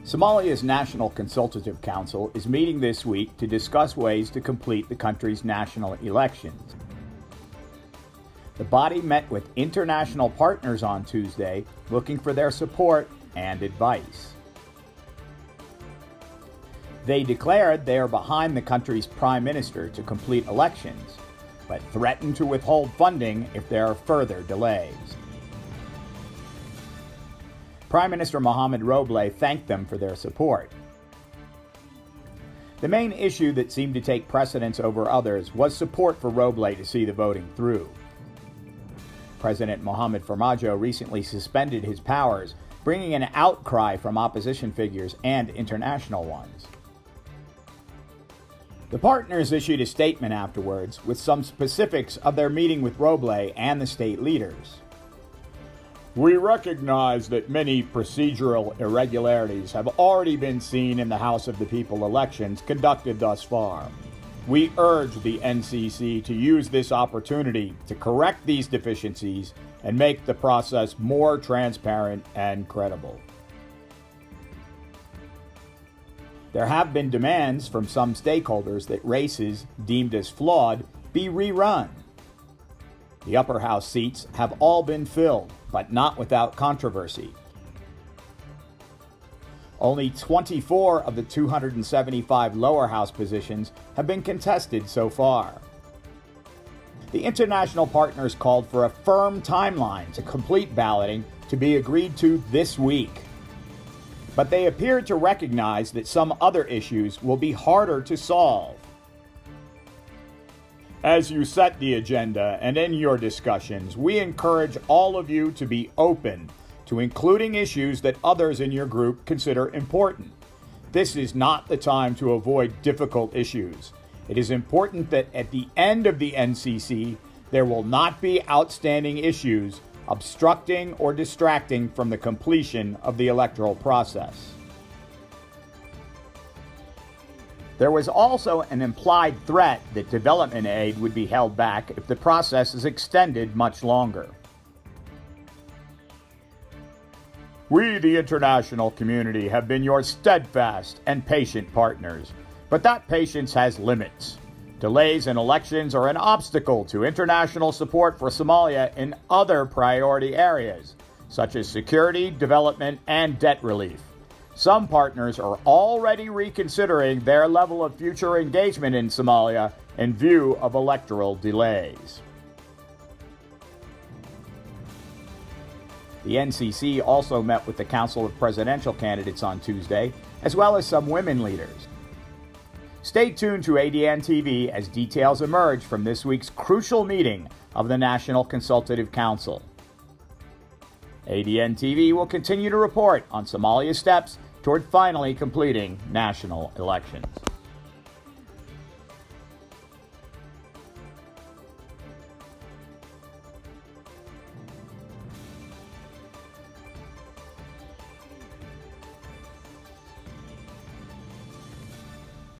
Somalia's National Consultative Council is meeting this week to discuss ways to complete the country's national elections. The body met with international partners on Tuesday, looking for their support and advice. They declared they are behind the country's prime minister to complete elections, but threatened to withhold funding if there are further delays. Prime Minister Mohamed Roble thanked them for their support. The main issue that seemed to take precedence over others was support for Roble to see the voting through. President Mohamed Farmajo recently suspended his powers, bringing an outcry from opposition figures and international ones. The partners issued a statement afterwards with some specifics of their meeting with Roble and the state leaders. We recognize that many procedural irregularities have already been seen in the House of the People elections conducted thus far. We urge the NCC to use this opportunity to correct these deficiencies and make the process more transparent and credible. There have been demands from some stakeholders that races deemed as flawed be rerun. The upper house seats have all been filled, but not without controversy. Only 24 of the 275 lower house positions have been contested so far. The international partners called for a firm timeline to complete balloting to be agreed to this week. But they appear to recognize that some other issues will be harder to solve. As you set the agenda and in your discussions, we encourage all of you to be open to including issues that others in your group consider important. This is not the time to avoid difficult issues. It is important that at the end of the NCC, there will not be outstanding issues obstructing or distracting from the completion of the electoral process. There was also an implied threat that development aid would be held back if the process is extended much longer. We, the international community, have been your steadfast and patient partners, but that patience has limits. Delays in elections are an obstacle to international support for Somalia in other priority areas, such as security, development, and debt relief. Some partners are already reconsidering their level of future engagement in Somalia in view of electoral delays. The NCC also met with the Council of Presidential Candidates on Tuesday, as well as some women leaders. Stay tuned to ADN TV as details emerge from this week's crucial meeting of the National Consultative Council. ADN TV will continue to report on Somalia's steps toward finally completing national elections.